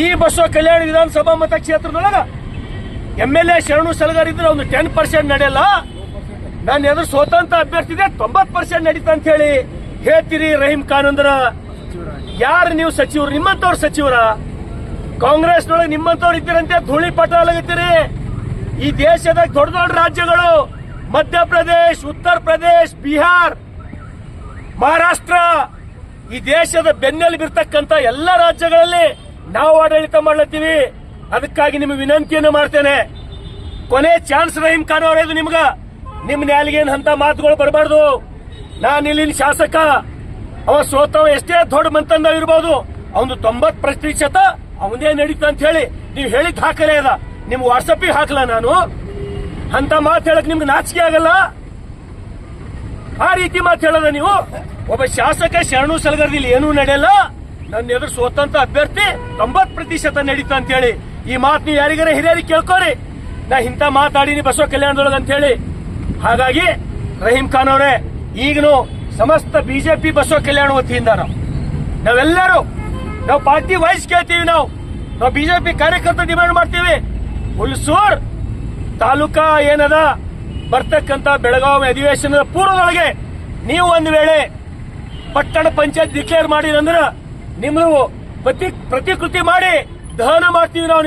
ಈ ಬಸವ ಕಲ್ಯಾಣ ವಿಧಾನಸಭಾ ಮತಕ್ಷೇತ್ರದೊಳಗ MLA ಶರಣು ಸಲಗರ್ ಇದ್ರೆ ಒಂದು 10% ನಡೆಯಲ್ಲ. ನಾನು ಎದುರು ಸ್ವತಂತ್ರ ಅಭ್ಯರ್ಥಿ 90% ನಡೀತಾ ಅಂತ ಹೇಳಿ ಹೇಳ್ತೀರಿ. ರಹೀಂ ಖಾನ್ ಅಂದ್ರ ಯಾರು ನೀವು ಸಚಿವರು? ನಿಮ್ಮಂತವ್ರ ಸಚಿವರ? ಕಾಂಗ್ರೆಸ್ನೊಳಗೆ ನಿಮ್ಮಂತವ್ರು ಇದ್ದೀರಂತೆ ಧೂಳಿ ಪಟ ಆಗತ್ತೀರಿ. ಈ ದೇಶದ ದೊಡ್ಡ ದೊಡ್ಡ ರಾಜ್ಯಗಳು ಮಧ್ಯಪ್ರದೇಶ್, ಉತ್ತರ ಪ್ರದೇಶ್, ಬಿಹಾರ್, ಮಹಾರಾಷ್ಟ್ರ, ಈ ದೇಶದ ಬೆನ್ನೆಲು ಬಿರ್ತಕ್ಕಂತ ಎಲ್ಲ ರಾಜ್ಯಗಳಲ್ಲಿ ನಾವು ಆಡಳಿತ ಮಾಡ್ಲತ್ತೀವಿ. ಅದಕ್ಕಾಗಿ ನಿಮಗೆ ವಿನಂತಿಯನ್ನು ಮಾಡ್ತೇನೆ, ಕೊನೆ ಚಾನ್ಸ್ ರಹೀಂ ಖಾನ್ ಅವರೇ. ಇದು ನಿಮ್ಗ ನಿಮ್ ನ್ಯಾಲಿಗೇನ್ ಅಂತ ಮಾತುಗಳು ಬರಬಾರ್ದು. ನಾನು ಇಲ್ಲಿನ ಶಾಸಕ, ಅವ ಸೋತವ ಎಷ್ಟೇ ದೊಡ್ಡ ಮಂತಂದ ಇರಬಹುದು, ಅವನು 90% ಅವನೇ ನಡೀತಾ ಅಂತ ಹೇಳಿ ನೀವು ಹೇಳಿದ್ ಹಾಕಲೇ ಅದ. ನಿಮ್ ವಾಟ್ಸಪ್ಪಿಗೆ ಹಾಕಲ್ಲ ನಾನು. ಅಂತ ಮಾತು ಹೇಳಕ್ ನಿಮ್ಗೆ ನಾಚಿಕೆ ಆಗಲ್ಲ? ಆ ರೀತಿ ಮಾತು ಹೇಳದ ನೀವು? ಒಬ್ಬ ಶಾಸಕ ಶರಣು ಸಲಗರ್ದಲ್ಲಿ ಏನೂ ನಡೆಯಲ್ಲ, ನನ್ನ ಎದುರು ಸ್ವತಂತ್ರ ಅಭ್ಯರ್ಥಿ 90% ನಡೀತಾ ಅಂತ ಹೇಳಿ ಈ ಮಾತು ನೀವು ಯಾರಿಗಾರ ಹಿರಿಯರಿಗೆ ಕೇಳ್ಕೋರಿ. ನಾ ಇಂತ ಮಾತಾಡೀನಿ ಬಸವ ಕಲ್ಯಾಣದೊಳಗೆ ಅಂತ ಹೇಳಿ. ಹಾಗಾಗಿ ರಹೀಂ ಖಾನ್ ಅವರೇ, ಈಗನು ಸಮಸ್ತ ಬಿಜೆಪಿ ಬಸವ ಕಲ್ಯಾಣ ವತಿಯಿಂದ ನಾವೆಲ್ಲರೂ ನಾವು ಪಾರ್ಟಿ ವೈಸ್ ಕೇಳ್ತೀವಿ. ನಾವು ಬಿಜೆಪಿ ಕಾರ್ಯಕರ್ತ ಡಿಮ್ಯಾಂಡ್ ಮಾಡ್ತೀವಿ. ಹುಲ್ಸೂರ್ ತಾಲೂಕಾ ಏನದ ಬರ್ತಕ್ಕಂತ ಬೆಳಗಾವಿ ಅಧಿವೇಶನದ ಪೂರ್ವದೊಳಗೆ ನೀವು ಒಂದು ವೇಳೆ ಪಟ್ಟಣ ಪಂಚಾಯತ್ ಡಿಕ್ಲೇರ್ ಮಾಡಿರಂದ್ರ ನಿಮ್ದು ಪ್ರತಿಕೃತಿ ಮಾಡಿ ದಹನ ಮಾಡ್ತೀವಿ. ನಾವು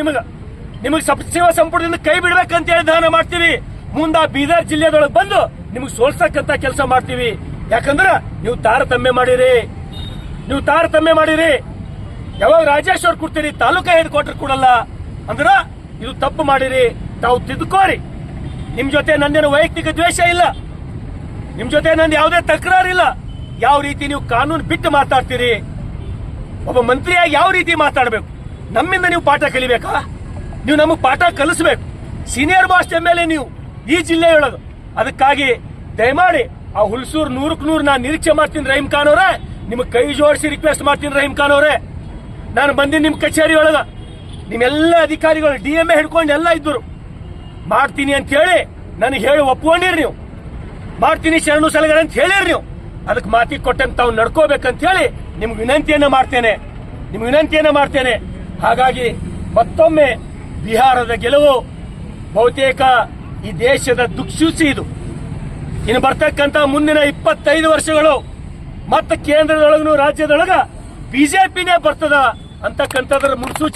ನಿಮಗೆ ಸಚಿವ ಸಂಪುಟದಿಂದ ಕೈ ಬಿಡ್ಬೇಕಂತ ಹೇಳಿ ದಹನ ಮಾಡ್ತೀವಿ. ಮುಂದ ಬೀದರ್ ಜಿಲ್ಲೆದೊಳಗೆ ಬಂದು ನಿಮಗೆ ಸೋಲ್ಸಕ್ಕಂತ ಕೆಲಸ ಮಾಡ್ತೀವಿ. ಯಾಕಂದ್ರ ನೀವು ತಾರತಮ್ಯ ಮಾಡಿರಿ. ಯಾವಾಗ ರಾಜೇಶ್ವರ್ ಕೊಡ್ತೀರಿ, ತಾಲೂಕಾ ಹೆಡ್ ಕ್ವಾರ್ಟರ್ ಕೊಡಲ್ಲ ಅಂದ್ರ ಇದು ತಪ್ಪು ಮಾಡಿರಿ. ತಾವು ತಿದ್ದುಕೋರಿ. ನಿಮ್ ಜೊತೆ ನಂದೇನು ವೈಯಕ್ತಿಕ ದ್ವೇಷ ಇಲ್ಲ, ನಿಮ್ ಜೊತೆ ನಂದು ಯಾವುದೇ ತಕರಾರಿಲ್ಲ. ಯಾವ ರೀತಿ ನೀವು ಕಾನೂನು ಬಿಟ್ಟು ಮಾತಾಡ್ತೀರಿ, ಒಬ್ಬ ಮಂತ್ರಿಯಾಗಿ ಯಾವ ರೀತಿ ಮಾತಾಡಬೇಕು, ನಮ್ಮಿಂದ ನೀವು ಪಾಠ ಕಲಿಬೇಕಾ? ನೀವು ನಮಗೆ ಪಾಠ ಕಲಿಸಬೇಕು. ಸೀನಿಯರ್ ಬಾಸ್ಟ್ MLA ನೀವು ಈ ಜಿಲ್ಲೆಯೊಳಗೆ. ಅದಕ್ಕಾಗಿ ದಯಮಾಡಿ ಆ ಹುಲ್ಸೂರ್ 100% ನಾನು ನಿರೀಕ್ಷೆ ಮಾಡ್ತೀನಿ ರಹೀಂ ಖಾನ್ ಅವರೇ. ನಿಮಗೆ ಕೈ ಜೋಡಿಸಿ ರಿಕ್ವೆಸ್ಟ್ ಮಾಡ್ತೀನಿ ರಹೀಂ ಖಾನ್ ಅವರೇ. ನಾನು ಬಂದಿನಿ ನಿಮ್ ಕಚೇರಿ ಒಳಗ, ನಿಮ್ಮೆಲ್ಲ ಅಧಿಕಾರಿಗಳು DMA ಹಿಡ್ಕೊಂಡು ಎಲ್ಲ ಇದ್ದರು. ಮಾಡ್ತೀನಿ ಅಂತ ಹೇಳಿ ನನಗೆ ಹೇಳಿ ಒಪ್ಕೊಂಡಿರಿ. ನೀವು ಮಾಡ್ತೀನಿ ಶರಣು ಸಲಗರ್ ಅಂತ ಹೇಳಿರಿ. ನೀವು ಅದಕ್ಕೆ ಮಾತಿಗೆ ಕೊಟ್ಟಂತ ತಾವು ನಡ್ಕೋಬೇಕಂತ ಹೇಳಿ ನಿಮ್ಗೆ ವಿನಂತಿಯನ್ನ ಮಾಡ್ತೇನೆ. ಹಾಗಾಗಿ ಮತ್ತೊಮ್ಮೆ ಬಿಹಾರದ ಗೆಲುವು ಬಹುತೇಕ ಈ ದೇಶದ ದುಃಖಸೂಚಿ. ಇದು ಇನ್ನು ಬರ್ತಕ್ಕಂತ ಮುಂದಿನ 25 ವರ್ಷಗಳು ಮತ್ತೆ ಕೇಂದ್ರದೊಳಗೂ ರಾಜ್ಯದೊಳಗ ಬಿಜೆಪಿನೇ ಬರ್ತದ ಅಂತಕ್ಕಂಥದ್ರ ಮುನ್ಸೂಚನೆ